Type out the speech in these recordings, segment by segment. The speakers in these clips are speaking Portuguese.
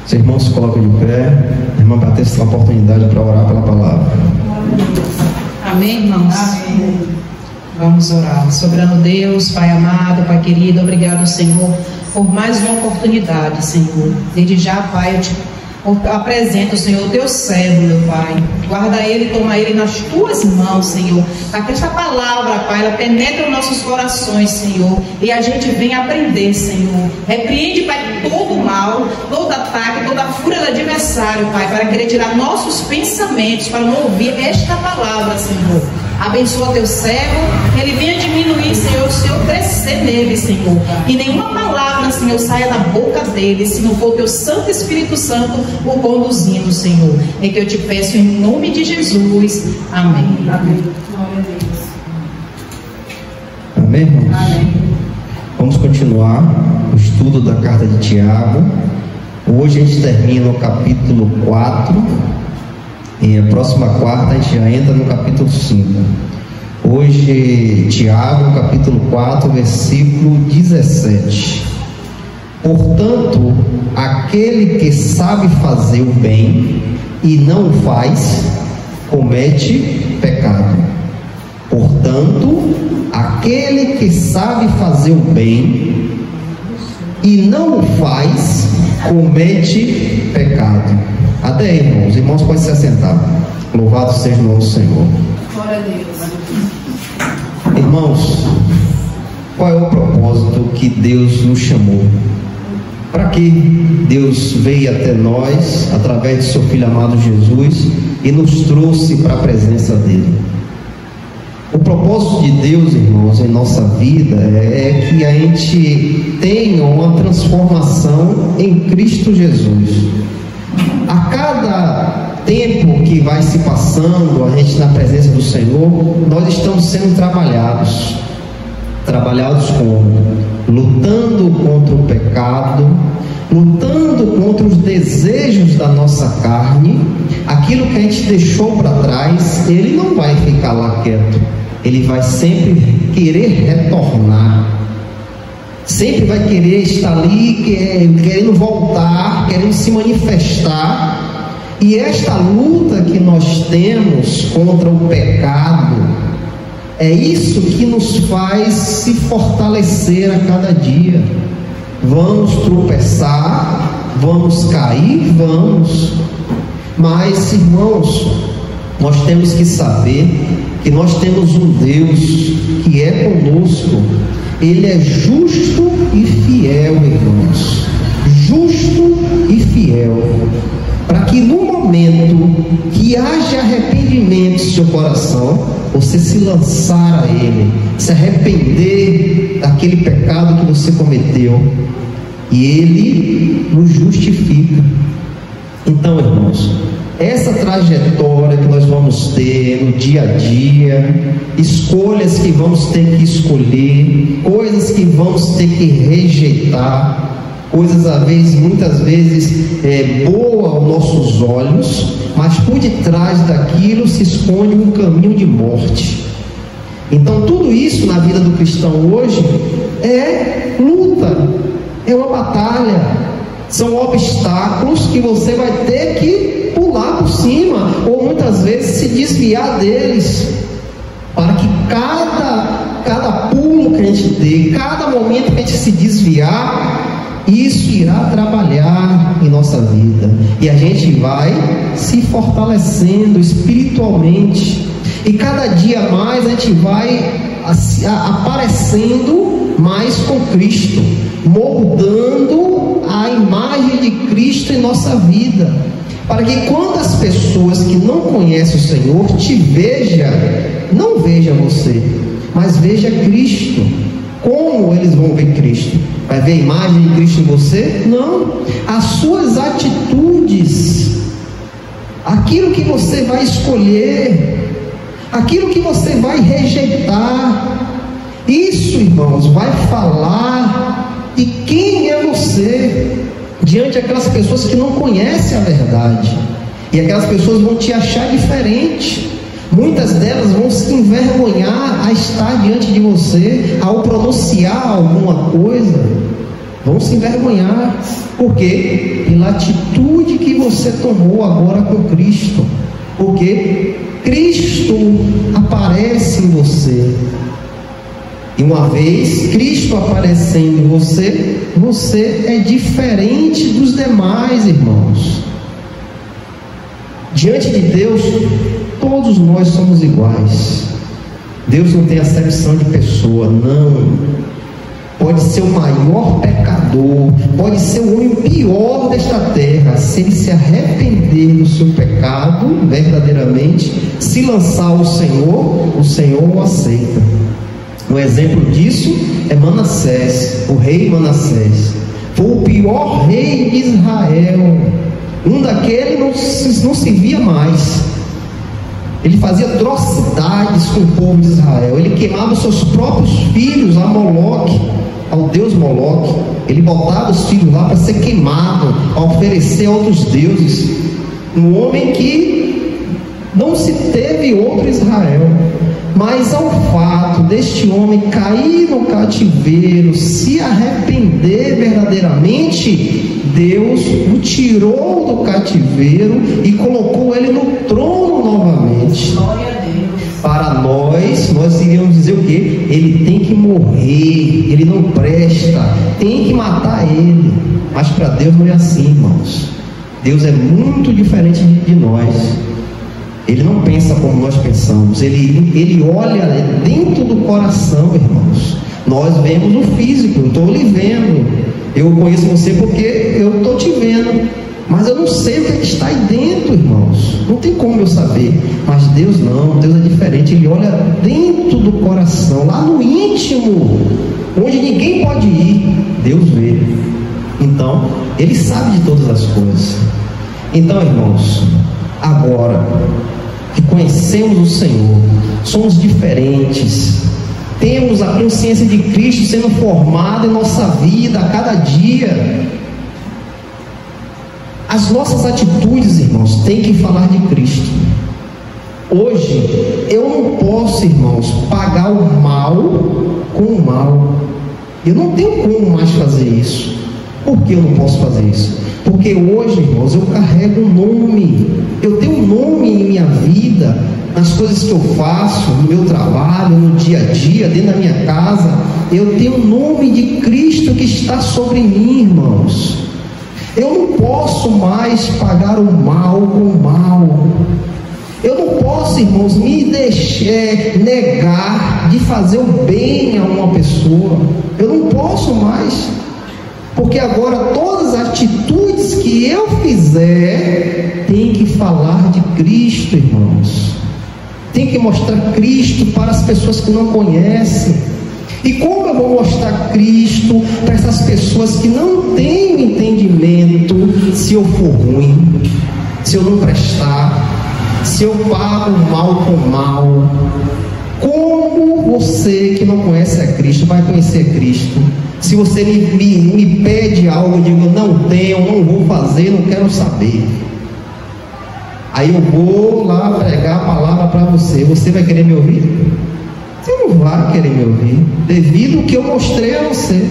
Os irmãos se colocam de pé. A irmã Patrícia tem a oportunidade para orar pela palavra. Amém, irmãos? Amém. Vamos orar. Soberano Deus, Pai amado, Pai querido, obrigado, Senhor, por mais uma oportunidade, Senhor. Desde já, Pai, eu te apresento, Senhor, o teu servo, meu Pai. Guarda ele, toma ele nas tuas mãos, Senhor. Para que esta palavra, Pai, ela penetre os nossos corações, Senhor, e a gente venha aprender, Senhor. Repreende, Pai, todo o mal, todo ataque, toda a fúria do adversário, Pai, para querer tirar nossos pensamentos, para não ouvir esta palavra, Senhor. Abençoa teu servo, que ele venha diminuir, Senhor, o Senhor crescer nele, Senhor. E nenhuma palavra, Senhor, saia da boca dele, se não for o teu Santo Espírito Santo o conduzindo, Senhor. É que eu te peço em nome de Jesus. Amém. Amém. Amém, irmãos? Amém. Vamos continuar o estudo da carta de Tiago. Hoje a gente termina o capítulo 4. E a próxima quarta a gente já entra no capítulo 5. Hoje, Tiago, capítulo 4, versículo 17. Portanto, aquele que sabe fazer o bem e não o faz, comete pecado. Portanto, aquele que sabe fazer o bem e não o faz, comete pecado. Até aí, irmãos. Os irmãos podem se assentar. Louvado seja o nome do Senhor. Glória a Deus. Irmãos, qual é o propósito que Deus nos chamou? Para que Deus veio até nós através de seu Filho amado Jesus e nos trouxe para a presença dele? O propósito de Deus, irmãos, em nossa vida é que a gente tenha uma transformação em Cristo Jesus. A cada tempo que vai se passando, a gente na presença do Senhor, nós estamos sendo trabalhados como? Lutando contra o pecado, lutando contra os desejos da nossa carne. Aquilo que a gente deixou para trás, ele não vai ficar lá quieto, ele vai sempre querer retornar, sempre vai querer estar ali, querendo voltar, querendo se manifestar. E esta luta que nós temos contra o pecado, é isso que nos faz se fortalecer a cada dia. Vamos tropeçar, vamos cair, vamos. Mas, irmãos, nós temos que saber que nós temos um Deus que é conosco. Ele é justo e fiel, irmãos. Justo e fiel. Para que no momento que haja arrependimento no seu coração, você se lançar a Ele, se arrepender daquele pecado que você cometeu, e Ele nos justifica. Então, irmãos, essa trajetória que nós vamos ter no dia a dia, escolhas que vamos ter que escolher, coisas que vamos ter que rejeitar, coisas muitas vezes boas aos nossos olhos, mas por detrás daquilo se esconde um caminho de morte. Então tudo isso na vida do cristão hoje é luta, é uma batalha, são obstáculos que você vai ter que pular por cima, ou muitas vezes se desviar deles, para que cada pulo que a gente dê, cada momento que a gente se desviar, isso irá trabalhar em nossa vida, e a gente vai se fortalecendo espiritualmente, e cada dia mais a gente vai aparecendo mais com Cristo, moldando a imagem de Cristo em nossa vida, para que quando as pessoas que não conhecem o Senhor te vejam, não veja você, mas veja Cristo. Como eles vão ver Cristo? Vai ver a imagem de Cristo em você? Não. As suas atitudes, aquilo que você vai escolher, aquilo que você vai rejeitar, isso, irmãos, vai falar de quem é você diante daquelas pessoas que não conhecem a verdade, e aquelas pessoas vão te achar diferente. Muitas delas vão se envergonhar a estar diante de você, ao pronunciar alguma coisa. Vão se envergonhar. Por quê? Pela atitude que você tomou agora com Cristo. Porque Cristo aparece em você. E uma vez Cristo aparecendo em você, você é diferente dos demais, irmãos. Diante de Deus, todos nós somos iguais. Deus não tem acepção de pessoa, não. Pode ser o maior pecador, pode ser o homem pior desta terra. Se ele se arrepender do seu pecado, verdadeiramente, se lançar ao Senhor, o Senhor o aceita. Um exemplo disso é Manassés, o rei Manassés. Foi o pior rei de Israel. Um daquele não se via mais. Ele fazia atrocidades com o povo de Israel. Ele queimava seus próprios filhos a Moloque, ao deus Moloque. Ele botava os filhos lá para ser queimado, a oferecer a outros deuses. Um homem que não se teve outro Israel. Mas ao fato deste homem cair no cativeiro, se arrepender verdadeiramente, Deus o tirou do cativeiro e colocou ele no trono novamente. Glória a Deus. Para nós iríamos dizer o quê? Ele tem que morrer, ele não presta, tem que matar ele. Mas para Deus não é assim, irmãos. Deus é muito diferente de nós. Ele não pensa como nós pensamos. Ele olha dentro do coração, irmãos. Nós vemos o físico, eu estou lhe vendo. Eu conheço você porque eu estou te vendo. Mas eu não sei o que está aí dentro, irmãos. Não tem como eu saber. Mas Deus não, Deus é diferente. Ele olha dentro do coração, lá no íntimo, onde ninguém pode ir. Deus vê. Então, Ele sabe de todas as coisas. Então, irmãos, agora que conhecemos o Senhor, somos diferentes, temos a consciência de Cristo sendo formada em nossa vida a cada dia. As nossas atitudes, irmãos, têm que falar de Cristo. Hoje, eu não posso, irmãos, pagar o mal com o mal. Eu não tenho como mais fazer isso. Por que eu não posso fazer isso? Porque hoje, irmãos, eu carrego um nome. Eu tenho um nome em minha vida, nas coisas que eu faço, no meu trabalho, no dia a dia, dentro da minha casa. Eu tenho o nome de Cristo que está sobre mim, irmãos. Eu não posso mais pagar o mal com o mal. Eu não posso, irmãos, me deixar negar de fazer o bem a uma pessoa. Eu não posso mais. Porque agora todas as atitudes que eu fizer tem que falar de Cristo, irmãos. Tem que mostrar Cristo para as pessoas que não conhecem. E como eu vou mostrar Cristo para essas pessoas que não têm entendimento, se eu for ruim, se eu não prestar, se eu pago mal com mal? Como você que não conhece a Cristo vai conhecer Cristo? Se você me pede algo, eu digo, não tenho, não vou fazer, não quero saber. Aí eu vou lá pregar a palavra para você. Você vai querer me ouvir? Você não vai querer me ouvir, devido ao que eu mostrei a você.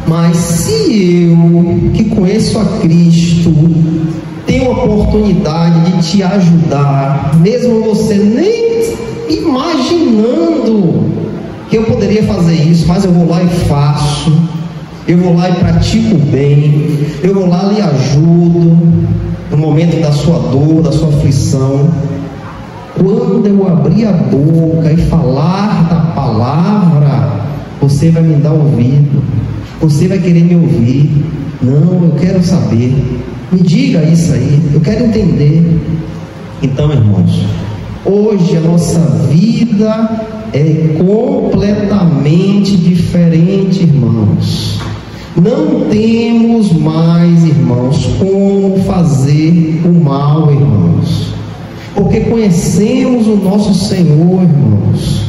Mas se eu, que conheço a Cristo, tenho a oportunidade de te ajudar, mesmo você nem imaginando que eu poderia fazer isso, mas eu vou lá e faço, eu vou lá e pratico o bem, eu vou lá e lhe ajudo no momento da sua dor, da sua aflição. Quando eu abrir a boca e falar da palavra, você vai me dar ouvido, você vai querer me ouvir. Não, eu quero saber, me diga isso aí, eu quero entender. Então, irmãos, hoje a nossa vida é completamente diferente, irmãos. Não temos mais, irmãos, como fazer o mal, irmãos, porque conhecemos o nosso Senhor, irmãos.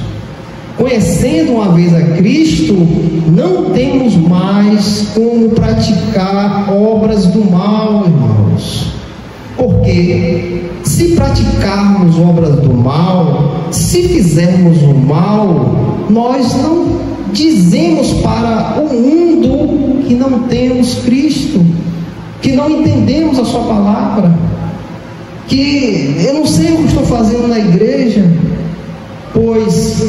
Conhecendo uma vez a Cristo, não temos mais como praticar obras do mal, irmãos. Porque se praticarmos obras do mal, se fizermos o mal, nós não dizemos para o mundo que não temos Cristo, que não entendemos a sua palavra, que eu não sei o que estou fazendo na igreja. Pois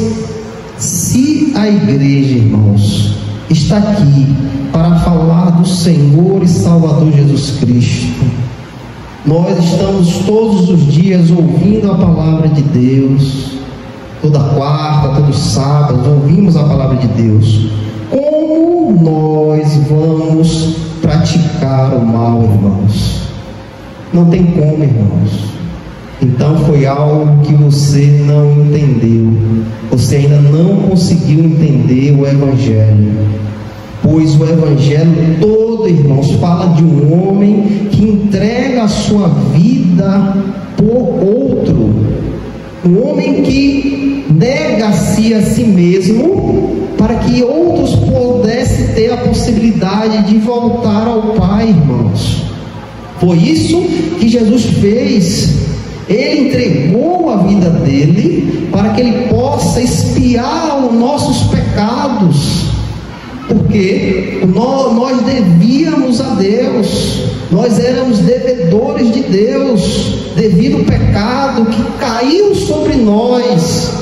se a igreja, irmãos, está aqui para falar do Senhor e Salvador Jesus Cristo, nós estamos todos os dias ouvindo a palavra de Deus, toda quarta, todo sábado, ouvimos a palavra de Deus. Como nós vamos praticar o mal, irmãos? Não tem como, irmãos. Então foi algo que você não entendeu. Você ainda não conseguiu entender o Evangelho. Pois o Evangelho todo, irmãos, fala de um homem que entrega a sua vida por outro. Um homem que nega-se a si mesmo para que outros pudessem ter a possibilidade de voltar ao Pai, irmãos. Foi isso que Jesus fez. Ele entregou a vida dele para que ele possa expiar os nossos pecados, porque nós devíamos a Deus, nós éramos devedores de Deus, devido ao pecado que caiu sobre nós.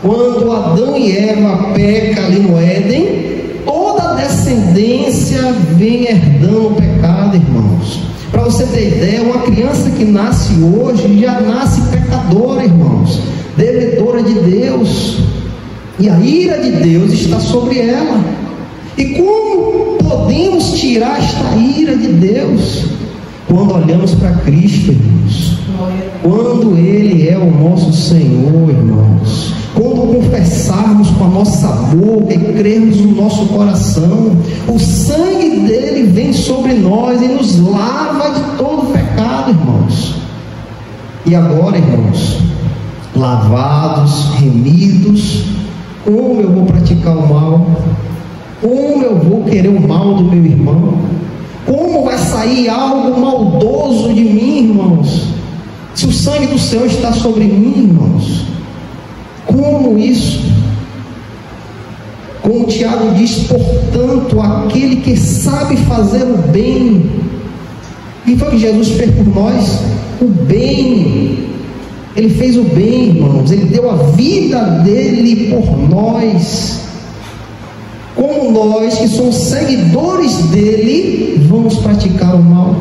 Quando Adão e Eva pecam ali no Éden, toda a descendência vem herdando o pecado, irmãos. Para você ter ideia, uma criança que nasce hoje já nasce pecadora, irmãos, devedora de Deus, e a ira de Deus está sobre ela. E como podemos tirar esta ira de Deus? Quando olhamos para Cristo, irmãos, quando Ele é o nosso Senhor, irmãos, quando confessarmos com a nossa boca e crermos no nosso coração, o sangue dele vem sobre nós e nos lava de todo pecado, irmãos. E agora, irmãos, lavados, remidos, como eu vou praticar o mal? Como eu vou querer o mal do meu irmão? Como vai sair algo maldoso de mim, irmãos? Se o sangue do Senhor está sobre mim, irmãos, como isso? Como Tiago diz, portanto, aquele que sabe fazer o bem, e foi o que Jesus fez por nós, o bem. Ele fez o bem, irmãos, ele deu a vida dele por nós. Como nós, que somos seguidores dele, vamos praticar o mal?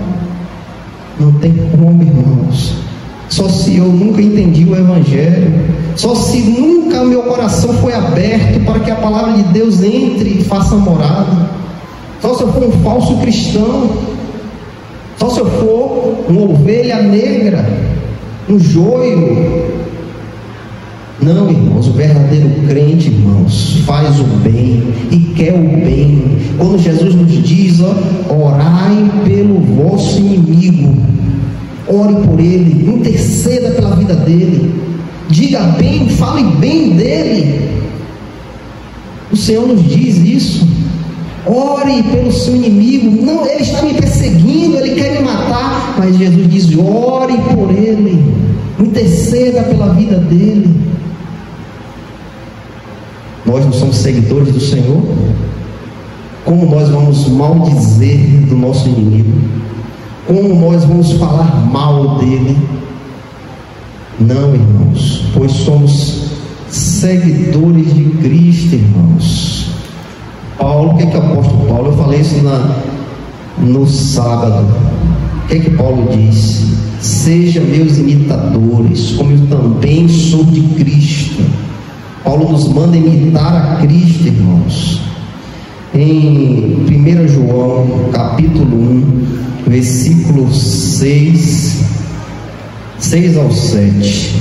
Não tem como, irmãos. Só se eu nunca entendi o Evangelho, só se nunca meu coração foi aberto para que a palavra de Deus entre e faça morada, só se eu for um falso cristão, só se eu for uma ovelha negra, um joio. Não, irmãos, o verdadeiro crente, irmãos, faz o bem e quer o bem. Quando Jesus nos diz, orai pelo vosso inimigo, ore por ele, interceda pela vida dele, diga bem, fale bem dele. O Senhor nos diz isso. Ore pelo seu inimigo. Não, ele está me perseguindo, ele quer me matar, mas Jesus diz, ore por ele, interceda pela vida dele. Nós não somos seguidores do Senhor? Como nós vamos maldizer do nosso inimigo? Como nós vamos falar mal dele? Não, irmãos, pois somos seguidores de Cristo, irmãos. Paulo, o que é o apóstolo Paulo? Eu falei isso no sábado. O que é que Paulo diz? Sejam meus imitadores, como eu também sou de Cristo. Paulo nos manda imitar a Cristo, irmãos. Em 1 João, capítulo 1, versículo 6 ao 7,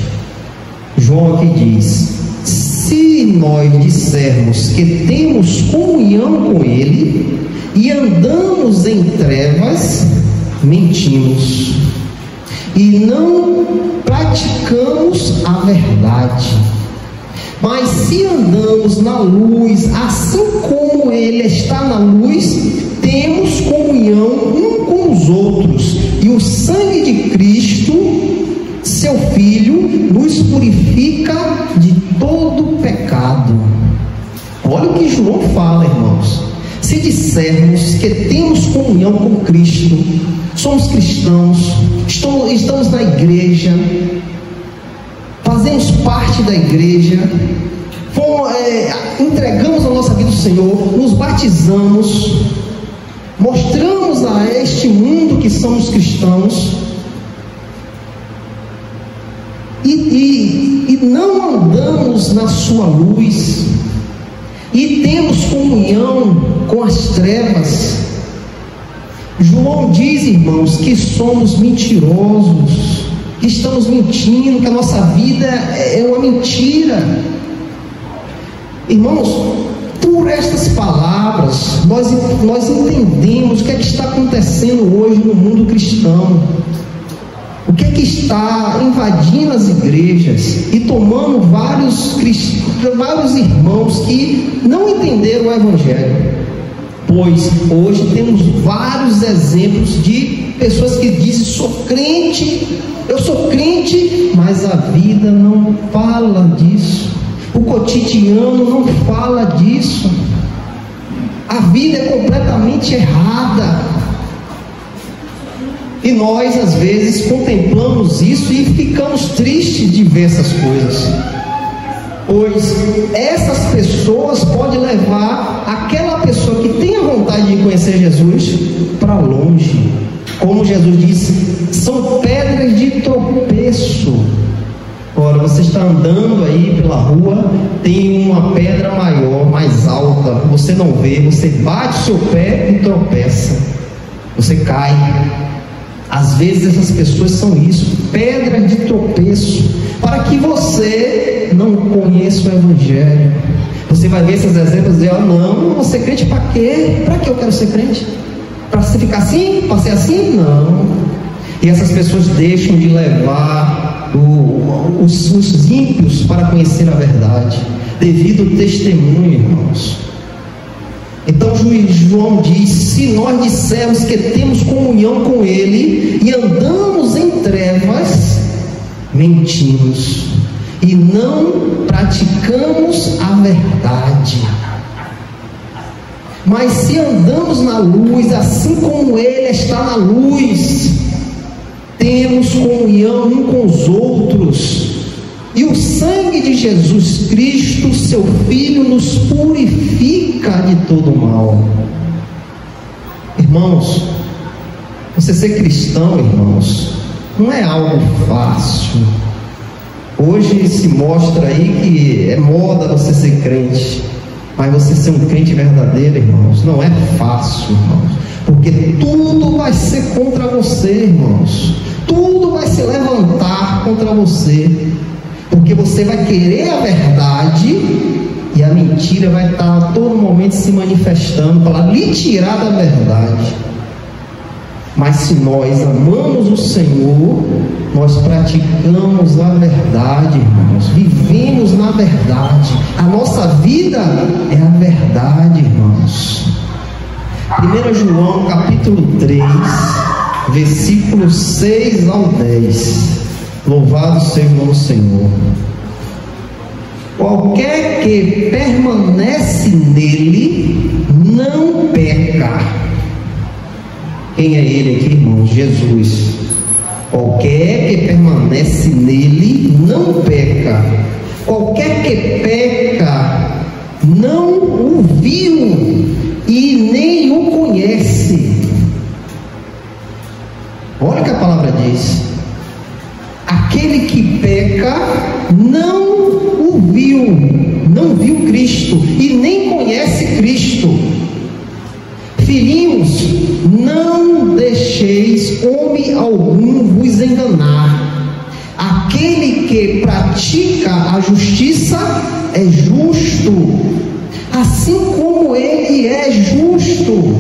João aqui diz: se nós dissermos que temos comunhão com Ele e andamos em trevas, mentimos e não praticamos a verdade. Mas se andamos na luz, assim como Ele está na luz, temos comunhão um com os outros, e o sangue de Cristo, seu Filho, nos purifica de todo pecado. Olha o que João fala, irmãos. Se dissermos que temos comunhão com Cristo, somos cristãos, estamos na igreja, fazemos parte da igreja, entregamos a nossa vida ao Senhor, nos batizamos, mostramos a este mundo que somos cristãos, e não andamos na sua luz, e temos comunhão com as trevas. João diz, irmãos, que somos mentirosos, que estamos mentindo, que a nossa vida é uma mentira. Irmãos, por estas palavras, nós entendemos o que é que está acontecendo hoje no mundo cristão. O que é que está invadindo as igrejas e tomando vários irmãos que não entenderam o Evangelho. Pois hoje temos vários exemplos de pessoas que dizem: eu sou crente, mas a vida não fala disso, o cotidiano não fala disso, a vida é completamente errada. E nós às vezes contemplamos isso e ficamos tristes de ver essas coisas, pois essas pessoas podem levar aquela pessoa que tem a vontade de conhecer Jesus para longe. Como Jesus disse, são pedras de tropeço. Ora, você está andando aí pela rua, tem uma pedra maior, mais alta, você não vê, você bate o seu pé e tropeça, você cai. Às vezes essas pessoas são isso, pedras de tropeço, para que você não conheça o Evangelho. Você vai ver esses exemplos e dizer: não, vou ser crente para quê? Para que eu quero ser crente? Para você ficar assim? Para ser assim? Não. E essas pessoas deixam de levar os ímpios para conhecer a verdade, devido ao testemunho, irmãos. Então João diz: se nós dissermos que temos comunhão com Ele e andamos em trevas, mentimos e não praticamos a verdade. Mas se andamos na luz, assim como Ele está na luz, temos comunhão uns com os outros, e o sangue de Jesus Cristo, seu Filho, nos purifica de todo mal. Irmãos, você ser cristão, irmãos, não é algo fácil. Hoje se mostra aí que é moda você ser crente, mas você ser um crente verdadeiro, irmãos, não é fácil, irmãos, porque tudo vai ser contra você, irmãos, tudo vai se levantar contra você, porque você vai querer a verdade e a mentira vai estar a todo momento se manifestando para lhe tirar da verdade. Mas se nós amamos o Senhor, nós praticamos a verdade, irmãos, vivemos na verdade, a nossa vida é a verdade, irmãos. 1 João capítulo 3, versículos 6 ao 10. Louvado seja o nome do Senhor. Qualquer que permanece nele não peca. Quem é ele aqui, irmãos? Jesus. Qualquer que permanece nele não peca. Qualquer que peca não o viu e nem o conhece. Olha o que a palavra diz: aquele que peca não o viu, não viu Cristo e nem conhece Cristo. Filhinhos, não deixeis homem algum vos enganar. Aquele que pratica a justiça é justo, assim como ele é justo.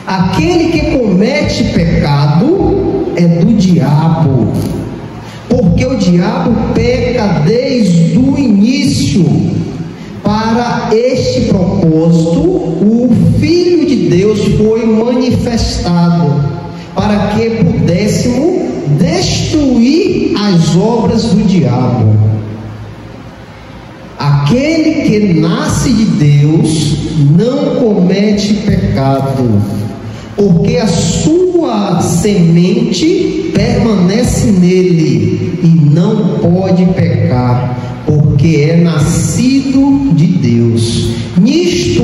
Aquele que comete pecado é do diabo, porque o diabo peca desde o início. Para este propósito, o Filho de Deus foi manifestado, para que pudéssemos destruir as obras do diabo. Aquele que nasce de Deus não comete pecado, porque a sua semente permanece nele e não pode pecar, porque é nascido de Deus. Nisto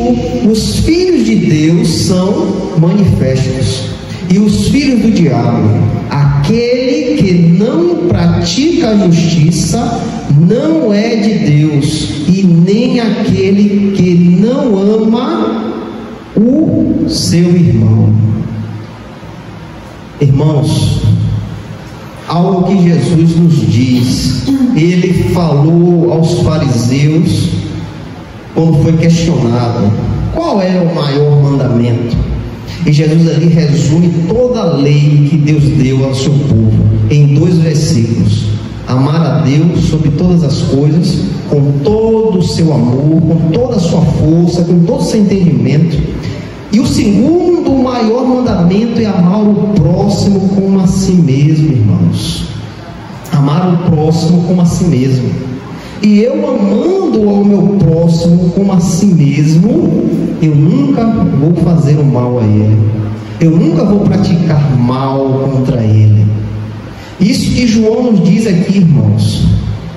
os filhos de Deus são manifestos, e os filhos do diabo. Aquele que não pratica a justiça não é de Deus, e nem aquele que não ama o seu irmão. Irmãos, algo que Jesus nos diz, ele falou aos fariseus quando foi questionado qual é o maior mandamento, e Jesus ali resume toda a lei que Deus deu ao seu povo em 2 versículos: amar a Deus sobre todas as coisas, com todo o seu amor, com toda a sua força, com todo o seu entendimento. E o segundo maior mandamento é amar o próximo como a si mesmo, irmãos. Amar o próximo como a si mesmo. E eu amando ao meu próximo como a si mesmo, eu nunca vou fazer o mal a ele. Eu nunca vou praticar mal contra ele. Isso que João nos diz aqui, irmãos: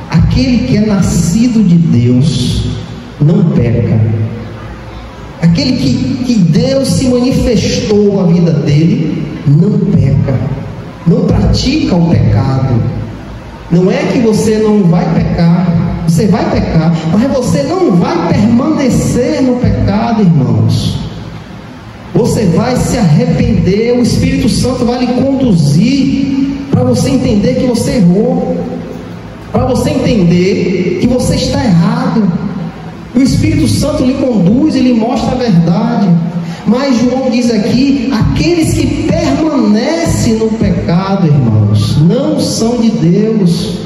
aquele que é nascido de Deus não peca. Aquele que Deus se manifestou na vida dele não peca, não pratica o pecado. Não é que você não vai pecar, você vai pecar, mas você não vai permanecer no pecado, irmãos. Você vai se arrepender, o Espírito Santo vai lhe conduzir para você entender que você errou, para você entender que você está errado. O Espírito Santo lhe conduz e lhe mostra a verdade. Mas João diz aqui: aqueles que permanecem no pecado, irmãos, não são de Deus.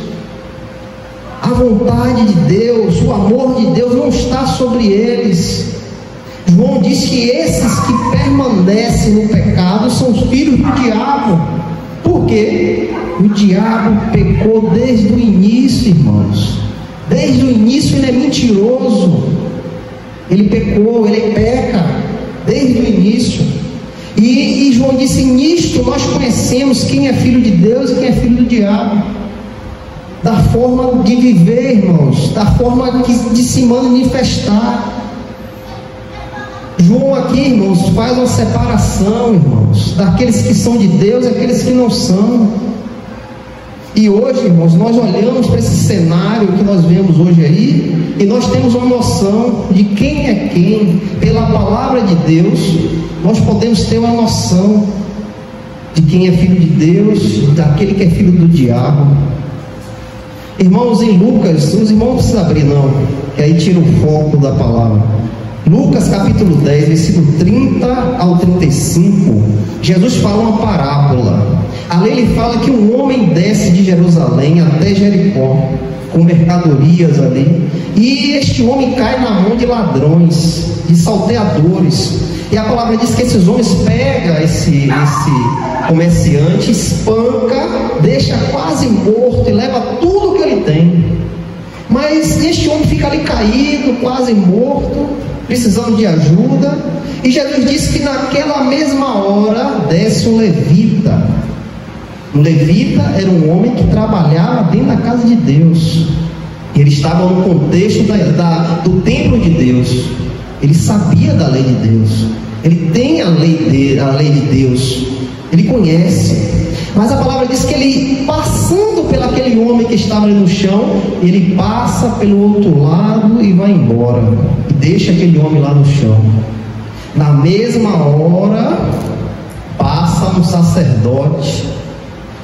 A vontade de Deus, o amor de Deus não está sobre eles. João diz que esses que permanecem no pecado são os filhos do diabo. Por quê? O diabo pecou desde o início, irmãos. Desde o início ele é mentiroso. Ele pecou, ele peca desde o início. E João disse: nisto nós conhecemos quem é filho de Deus e quem é filho do diabo. Da forma de viver, irmãos, da forma de se manifestar. João aqui, irmãos, faz uma separação, irmãos, daqueles que são de Deus e aqueles que não são. E hoje, irmãos, nós olhamos para esse cenário que nós vemos hoje aí, e nós temos uma noção de quem é quem. Pela palavra de Deus, nós podemos ter uma noção de quem é filho de Deus, daquele que é filho do diabo. Irmãos, em Lucas, os irmãos não precisam abrir não, que aí tira o foco da palavra. Lucas capítulo 10, versículo 30 ao 35, Jesus fala uma parábola. Ali ele fala que um homem desce de Jerusalém até Jericó, com mercadorias ali, e este homem cai na mão de ladrões, de salteadores. E a palavra diz que esses homens pegam esse comerciante, espanca, deixa quase morto e leva tudo que ele tem. Mas este homem fica ali caído, quase morto, precisando de ajuda. E Jesus disse que naquela mesma hora desce um levita. Um levita era um homem que trabalhava dentro da casa de Deus. Ele estava no contexto do templo de Deus. Ele sabia da lei de Deus. Ele tem a lei de Deus. Ele conhece. Mas a palavra diz que ele, passando pelo aquele homem que estava ali no chão, ele passa pelo outro lado e vai embora. E deixa aquele homem lá no chão. Na mesma hora, passa um sacerdote.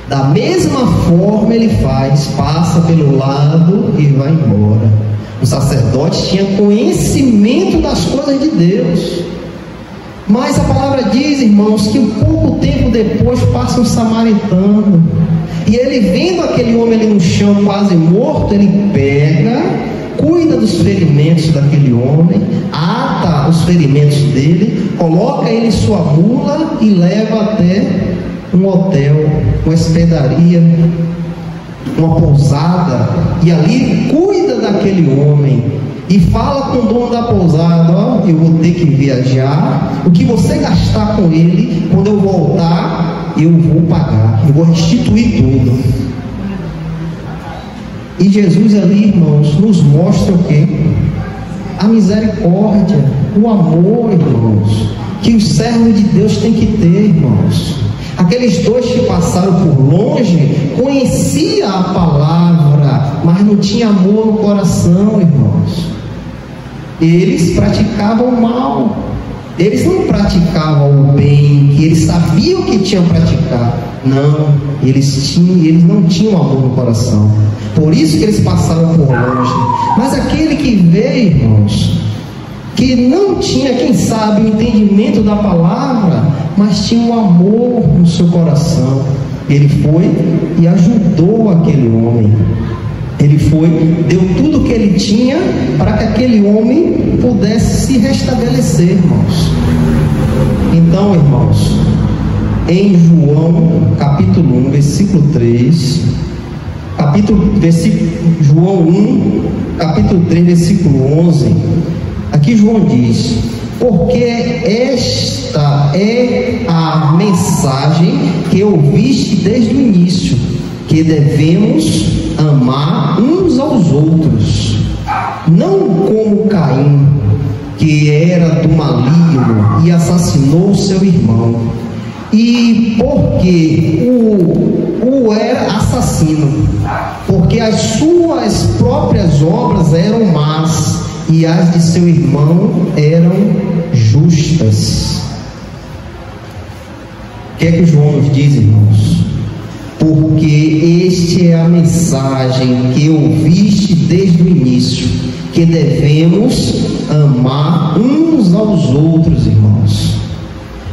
Da mesma forma ele faz, passa pelo lado e vai embora. O sacerdote tinha conhecimento das coisas de Deus. Mas a palavra diz, irmãos, que um pouco tempo depois passa um samaritano. E ele, vendo aquele homem ali no chão quase morto, ele pega, cuida dos ferimentos daquele homem, ata os ferimentos dele, coloca ele em sua mula e leva até um hotel, uma hospedaria uma pousada, e ali cuida daquele homem e fala com o dono da pousada: ó, eu vou ter que viajar, o que você gastar com ele, quando eu voltar, eu vou pagar, eu vou restituir tudo. E Jesus ali, irmãos, nos mostra o quê? A misericórdia, o amor, irmãos, que os servos de Deus têm que ter, irmãos. Aqueles dois que passaram por longe conheciam a palavra, mas não tinha amor no coração, irmãos. Eles praticavam o mal, eles não praticavam o bem, que eles sabiam que tinham que praticar. Não, eles não tinham amor no coração. Por isso que eles passaram por longe. Mas aquele que veio, irmãos, que não tinha, quem sabe, o entendimento da palavra, mas tinha um amor no seu coração, ele foi e ajudou aquele homem. Ele foi, deu tudo o que ele tinha para que aquele homem pudesse se restabelecer, irmãos. Então, irmãos, em João capítulo 1, versículo 3, João 1, capítulo 3, versículo 11, aqui João diz: porque esta é a mensagem que ouviste desde o início, que devemos amar uns aos outros, não como Caim, que era do maligno e assassinou seu irmão. E porque o era assassino, porque as suas próprias obras eram más e as de seu irmão eram justas. O que é que João nos diz, irmãos? Porque este é a mensagem que ouviste desde o início, que devemos amar uns aos outros, irmãos.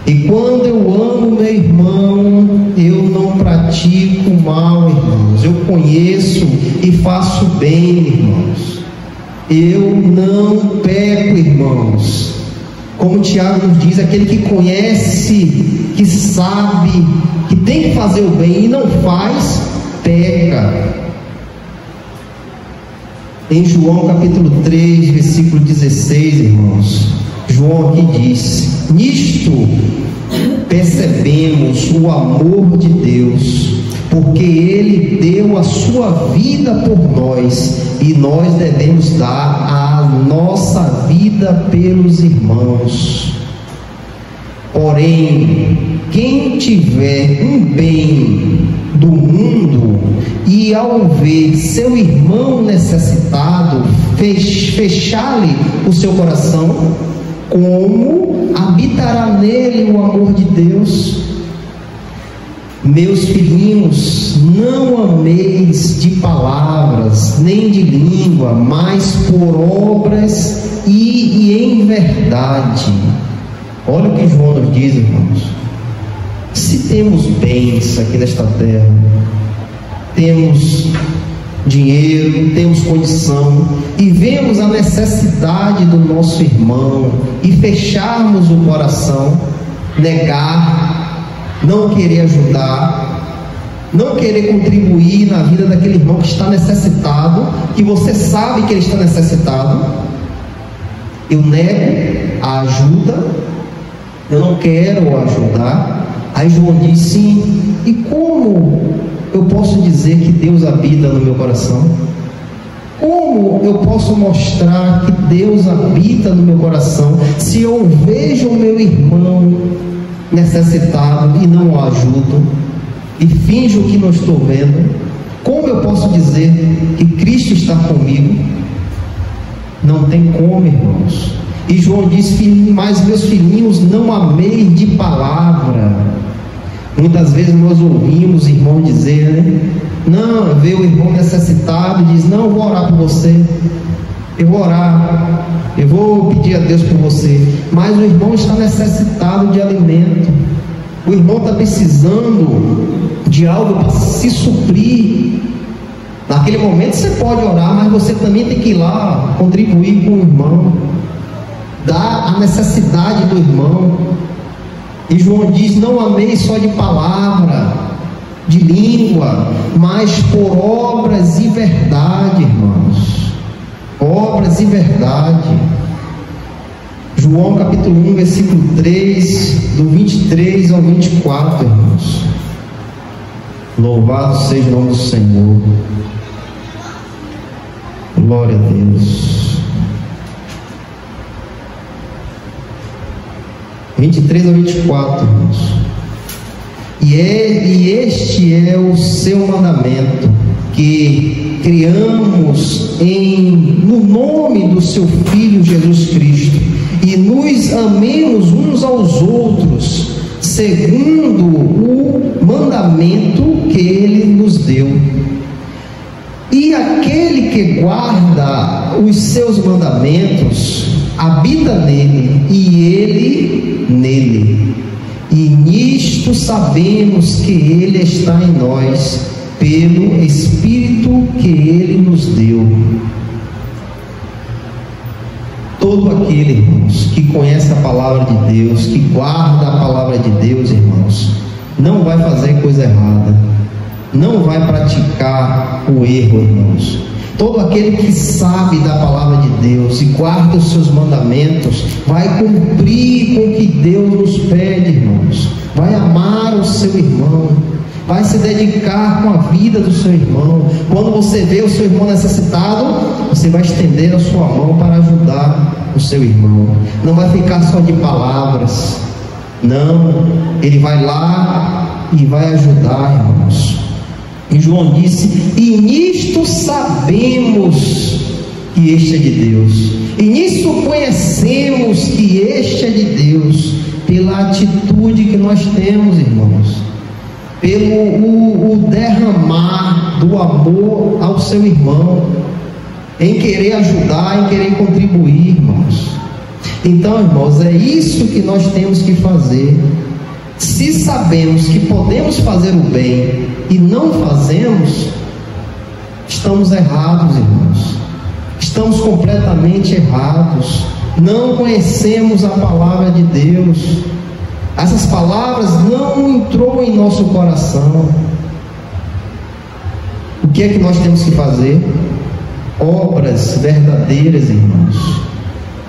E quando eu amo meu irmão, eu não pratico mal, irmãos. Eu conheço e faço bem, irmãos. Eu não peco, irmãos. Como Tiago nos diz, aquele que conhece, que sabe, que tem que fazer o bem e não faz, peca. Em João capítulo 3, versículo 16, irmãos, João aqui diz: nisto percebemos o amor de Deus, porque Ele deu a sua vida por nós, e nós devemos dar a nossa vida pelos irmãos. Porém, quem tiver um bem do mundo e ao ver seu irmão necessitado, fechar-lhe o seu coração, como habitará nele o amor de Deus? Meus filhinhos, não ameis de palavras, nem de língua, mas por obras e em verdade. Olha o que João nos diz, irmãos. Se temos bens aqui nesta terra, temos dinheiro, temos condição, e vemos a necessidade do nosso irmão e fecharmos o coração, negar, não querer ajudar, não querer contribuir na vida daquele irmão que está necessitado, que você sabe que ele está necessitado, eu nego a ajuda, eu não quero ajudar. Aí João diz: sim, e como eu posso dizer que Deus habita no meu coração? Como eu posso mostrar que Deus habita no meu coração se eu vejo o meu irmão necessitado e não o ajudo, e finjo que não estou vendo? Como eu posso dizer que Cristo está comigo? Não tem como, irmãos. E João diz: mas meus filhinhos, não amei de palavra. Muitas vezes nós ouvimos irmão dizer, né? Não, vê o irmão necessitado e diz: não, eu vou orar por você, eu vou orar, eu vou pedir a Deus por você. Mas o irmão está necessitado de alimento, o irmão está precisando de algo para se suprir. Naquele momento você pode orar, mas você também tem que ir lá contribuir com o irmão, dar a necessidade do irmão. E João diz: não amei só de palavra, de língua, mas por obras e verdade, irmãos. Obras e verdade. João capítulo 1, versículo 3, do 23 ao 24, irmãos. Louvado seja o nome do Senhor. Glória a Deus. 23 ao 24, irmãos. E este é o seu mandamento, que criamos no nome do seu Filho Jesus Cristo, e nos amemos uns aos outros, segundo o mandamento que ele nos deu. E aquele que guarda os seus mandamentos habita nele, e ele nele. E nisto sabemos que ele está em nós, pelo Espírito que ele nos deu. Todo aquele, irmãos, que conhece a palavra de Deus, que guarda a palavra de Deus, irmãos, não vai fazer coisa errada, não vai praticar o erro, irmãos. Todo aquele que sabe da palavra de Deus e guarda os seus mandamentos, vai cumprir com o que Deus nos pede, irmãos. Vai amar o seu irmão, vai se dedicar com a vida do seu irmão. Quando você vê o seu irmão necessitado, você vai estender a sua mão para ajudar o seu irmão. Não vai ficar só de palavras, não, ele vai lá e vai ajudar, irmãos. E João disse: e nisto sabemos que este é de Deus, e nisso conhecemos que este é de Deus, pela atitude que nós temos, irmãos, pelo o derramar do amor ao seu irmão, em querer ajudar, em querer contribuir, irmãos. Então, irmãos, é isso que nós temos que fazer. Se sabemos que podemos fazer o bem e não fazemos, estamos errados, irmãos. Estamos completamente errados. Não conhecemos a palavra de Deus. Essas palavras não entrou em nosso coração. O que é que nós temos que fazer? Obras verdadeiras, irmãos.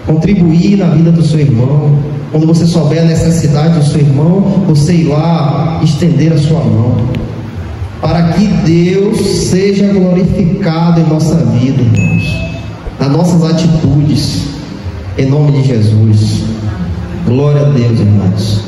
Contribuir na vida do seu irmão. Quando você souber a necessidade do seu irmão, você ir lá estender a sua mão, para que Deus seja glorificado em nossa vida, irmãos, nas nossas atitudes, em nome de Jesus. Glória a Deus, irmãos.